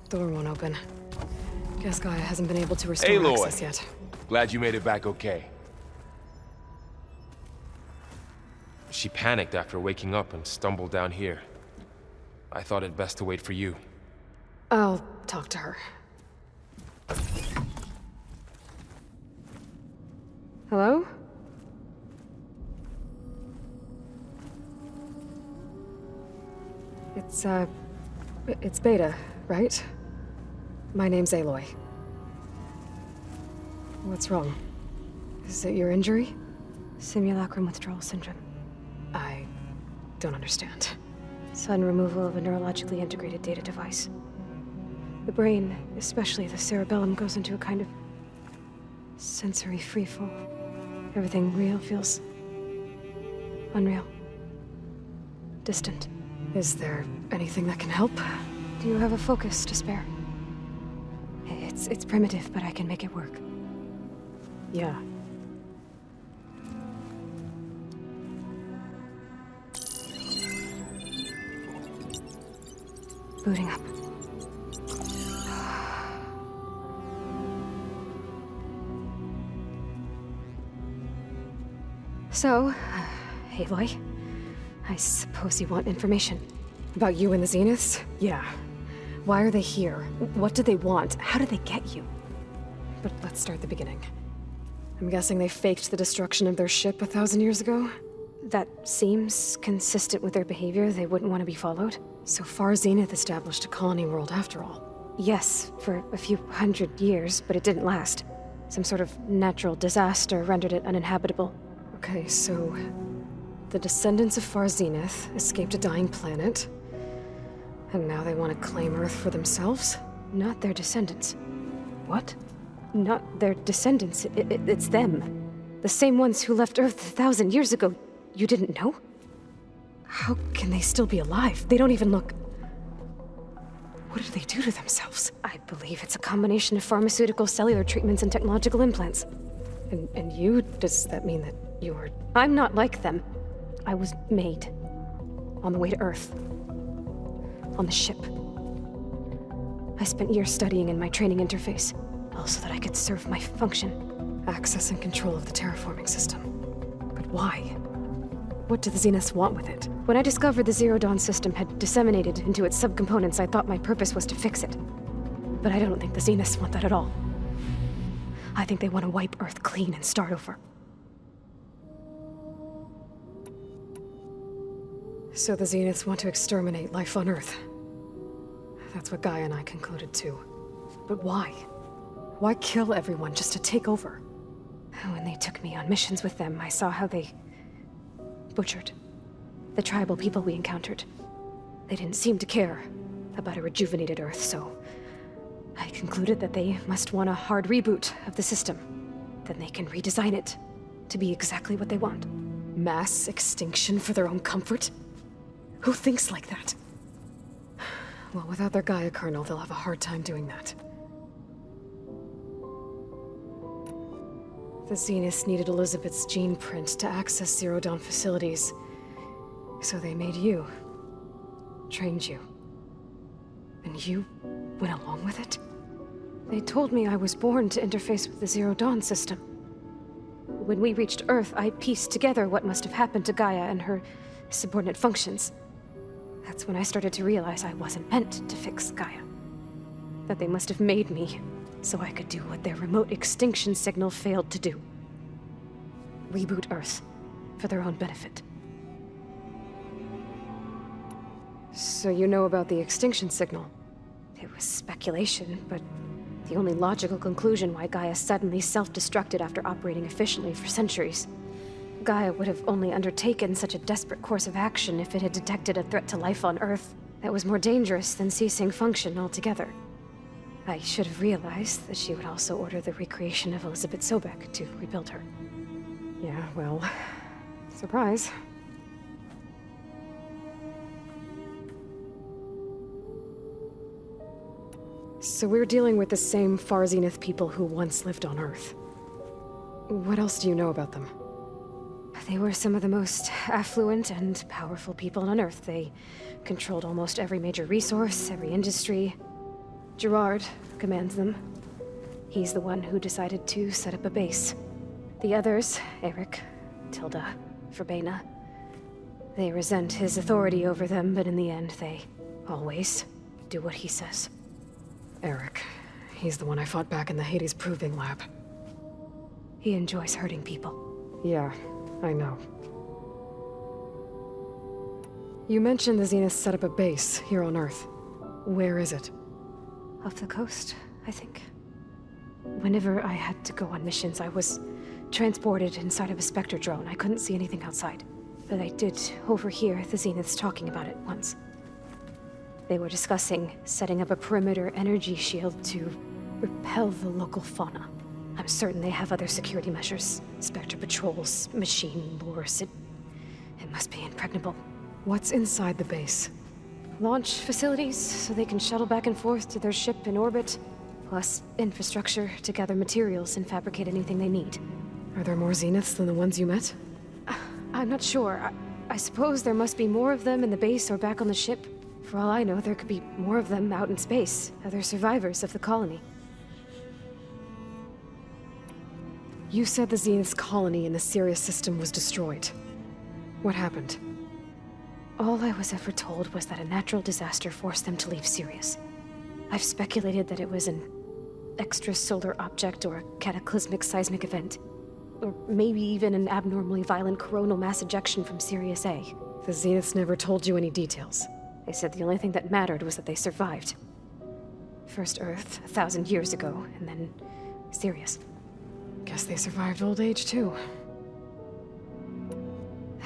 Door won't open. Guess Gaia hasn't been able to restore Aloy. access yet. Glad you made it back okay. She panicked after waking up and stumbled down here. I thought it best to wait for you. I'll talk to her. Hello? It's Beta, right? My name's Aloy. What's wrong? Is it your injury? Simulacrum withdrawal syndrome. I don't understand. Sudden removal of a neurologically integrated data device. The brain, especially the cerebellum, goes into a kind of sensory freefall. Everything real feels unreal. Distant. Is there anything that can help? Do you have a focus to spare? It's primitive, but I can make it work. Yeah. Booting up. So, Aloy, I suppose you want information. About you and the Zeniths? Yeah. Why are they here? What do they want? How did they get you? But let's start at the beginning. I'm guessing they faked the destruction of their ship 1,000 years ago? That seems consistent with their behavior. They wouldn't want to be followed. So far, Zenith established a colony world after all. Yes, for a few hundred years, but it didn't last. Some sort of natural disaster rendered it uninhabitable. Okay, so The descendants of Far Zenith escaped a dying planet, and now they want to claim Earth for themselves? Not their descendants. What? Not their descendants. It's them. The same ones who left Earth 1,000 years ago. You didn't know? How can they still be alive? They don't even look... What did they do to themselves? I believe it's a combination of pharmaceutical, cellular treatments, and technological implants. And you? Does that mean that you were... I'm not like them. I was made. On the way to Earth. On the ship. I spent years studying in my training interface, all so that I could serve my function. Access and control of the terraforming system. But why? What do the Zeniths want with it? When I discovered the Zero Dawn system had disseminated into its subcomponents, I thought my purpose was to fix it. But I don't think the Zeniths want that at all. I think they want to wipe Earth clean and start over. So the Zeniths want to exterminate life on Earth. That's what Gaia and I concluded too. But why? Why kill everyone just to take over? When they took me on missions with them, I saw how they butchered the tribal people we encountered. They didn't seem to care about a rejuvenated Earth, so I concluded that they must want a hard reboot of the system. Then they can redesign it to be exactly what they want. Mass extinction for their own comfort? Who thinks like that? Well, without their Gaia kernel, they'll have a hard time doing that. The Zeniths needed Elizabeth's gene print to access Zero Dawn facilities. So they made you. Trained you. And you went along with it? They told me I was born to interface with the Zero Dawn system. When we reached Earth, I pieced together what must have happened to Gaia and her subordinate functions. That's when I started to realize I wasn't meant to fix Gaia. That they must have made me so I could do what their remote extinction signal failed to do. Reboot Earth for their own benefit. So you know about the extinction signal? It was speculation, but the only logical conclusion why Gaia suddenly self-destructed after operating efficiently for centuries. Gaia would have only undertaken such a desperate course of action if it had detected a threat to life on Earth that was more dangerous than ceasing function altogether. I should have realized that she would also order the recreation of Elizabeth Sobek to rebuild her. Yeah, well, surprise. So we're dealing with the same Far Zenith people who once lived on Earth. What else do you know about them? They were some of the most affluent and powerful people on Earth. They controlled almost every major resource, every industry. Gerard commands them. He's the one who decided to set up a base. The others, Eric, Tilda, Verbena, they resent his authority over them, but in the end, they always do what he says. Eric. He's the one I fought back in the Hades Proving Lab. He enjoys hurting people. Yeah, I know. You mentioned the Zeniths set up a base here on Earth. Where is it? Off the coast, I think. Whenever I had to go on missions, I was transported inside of a Spectre drone. I couldn't see anything outside. But I did overhear the Zeniths talking about it once. They were discussing setting up a perimeter energy shield to repel the local fauna. I'm certain they have other security measures. Spectre patrols, machine lures. It must be impregnable. What's inside the base? Launch facilities, so they can shuttle back and forth to their ship in orbit. Plus infrastructure to gather materials and fabricate anything they need. Are there more Zeniths than the ones you met? I'm not sure. I suppose there must be more of them in the base or back on the ship. For all I know, there could be more of them out in space, other survivors of the colony. You said the Zenith's colony in the Sirius system was destroyed. What happened? All I was ever told was that a natural disaster forced them to leave Sirius. I've speculated that it was an extrasolar object or a cataclysmic seismic event. Or maybe even an abnormally violent coronal mass ejection from Sirius A. The Zeniths never told you any details. They said the only thing that mattered was that they survived. First Earth, 1,000 years ago, and then Sirius. Guess they survived old age, too.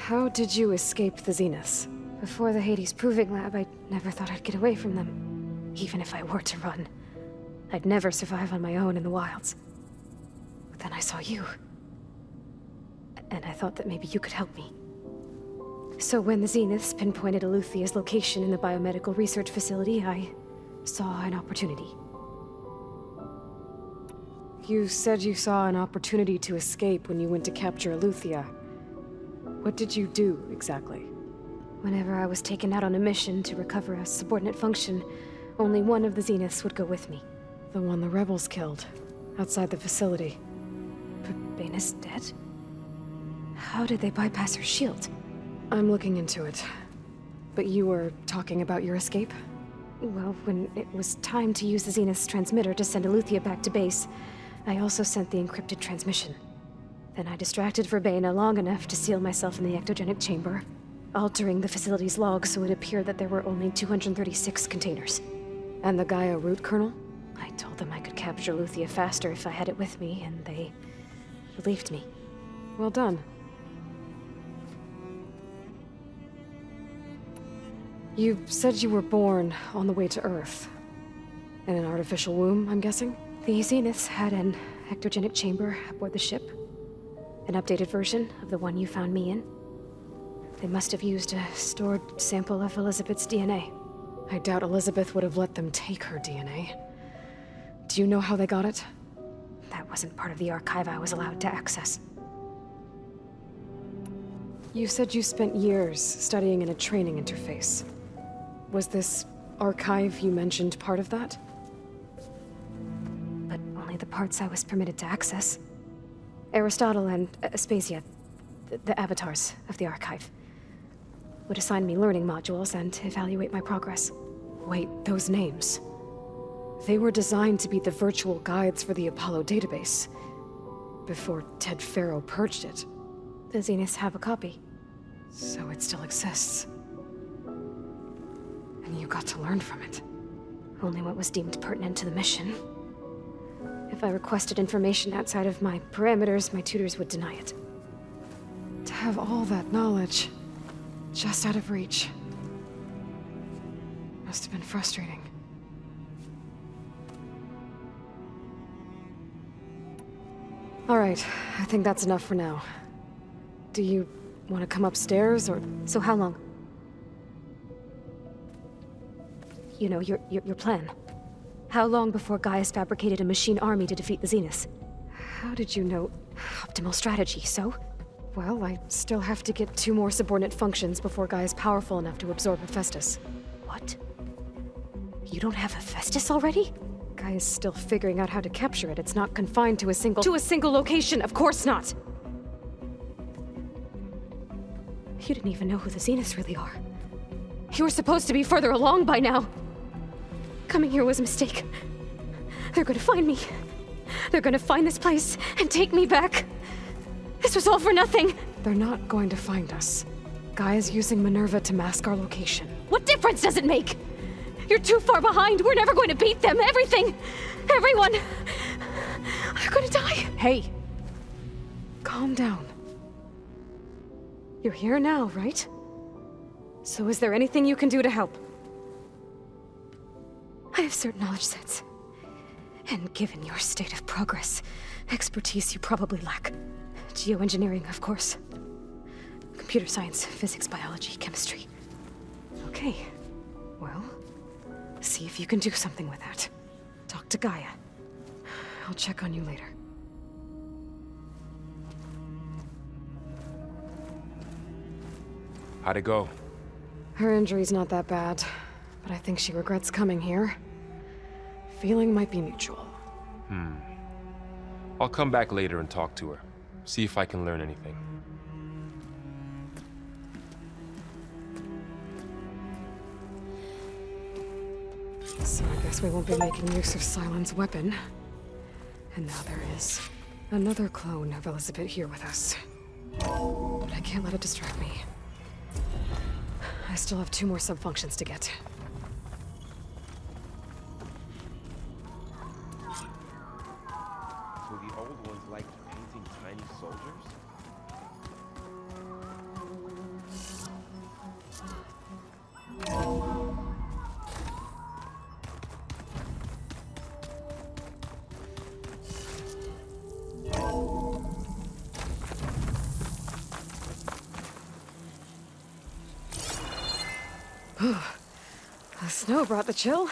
How did you escape the Zeniths? Before the Hades Proving Lab, I never thought I'd get away from them. Even if I were to run, I'd never survive on my own in the wilds. But then I saw you. And I thought that maybe you could help me. So when the Zeniths pinpointed Eluthia's location in the biomedical research facility, I saw an opportunity. You said you saw an opportunity to escape when you went to capture Eluthia. What did you do, exactly? Whenever I was taken out on a mission to recover a subordinate function, only one of the Zeniths would go with me. The one the rebels killed, outside the facility. But Baina's dead? How did they bypass her shield? I'm looking into it. But you were talking about your escape? Well, when it was time to use the Zenith's transmitter to send Eluthia back to base, I also sent the encrypted transmission. Then I distracted Verbena long enough to seal myself in the ectogenic chamber, altering the facility's log so it appeared that there were only 236 containers. And the Gaia root kernel? I told them I could capture Eluthia faster if I had it with me, and they believed me. Well done. You said you were born on the way to Earth. In an artificial womb, I'm guessing? The Zeniths had an ectogenic chamber aboard the ship. An updated version of the one you found me in. They must have used a stored sample of Elizabeth's DNA. I doubt Elizabeth would have let them take her DNA. Do you know how they got it? That wasn't part of the archive I was allowed to access. You said you spent years studying in a training interface. Was this archive you mentioned part of that? But only the parts I was permitted to access. Aristotle and Aspasia, the avatars of the archive, would assign me learning modules and evaluate my progress. Wait, those names. They were designed to be the virtual guides for the Apollo database, before Ted Faro purged it. The Zeniths have a copy. So it still exists. And you got to learn from it. Only what was deemed pertinent to the mission. If I requested information outside of my parameters, my tutors would deny it. To have all that knowledge, just out of reach, must have been frustrating. All right, I think that's enough for now. Do you want to come upstairs, or...? So how long? You know, your plan. How long before Gaius fabricated a machine army to defeat the Zeniths? How did you know? Optimal strategy, so? Well, I still have to get 2 more subordinate functions before Gaia's powerful enough to absorb Hephaestus. What? You don't have Hephaestus already? Gaia's still figuring out how to capture it. It's not confined to a single... To a single location! Of course not! You didn't even know who the Zeniths really are. You were supposed to be further along by now! Coming here was a mistake. They're gonna find me. They're gonna find this place and take me back. This was all for nothing. They're not going to find us. Gaia's using Minerva to mask our location. What difference does it make? You're too far behind. We're never going to beat them. Everything. Everyone. They're gonna die. Hey. Calm down. You're here now, right? So is there anything you can do to help? I have certain knowledge sets. And given your state of progress, expertise you probably lack. Geoengineering, of course. Computer science, physics, biology, chemistry. Okay. Well, see if you can do something with that. Talk to Gaia. I'll check on you later. How'd it go? Her injury's not that bad, but I think she regrets coming here. Feeling might be mutual. I'll come back later and talk to her. See if I can learn anything. So I guess we won't be making use of Cylon's weapon. And now there is another clone of Elizabeth here with us. But I can't let it distract me. I still have 2 more sub-functions to get. So the old ones liked painting tiny soldiers? Snow brought the chill.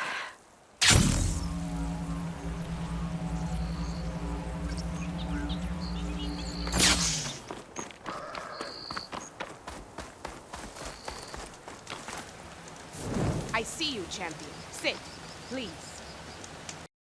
I see you, champion. Sit, please.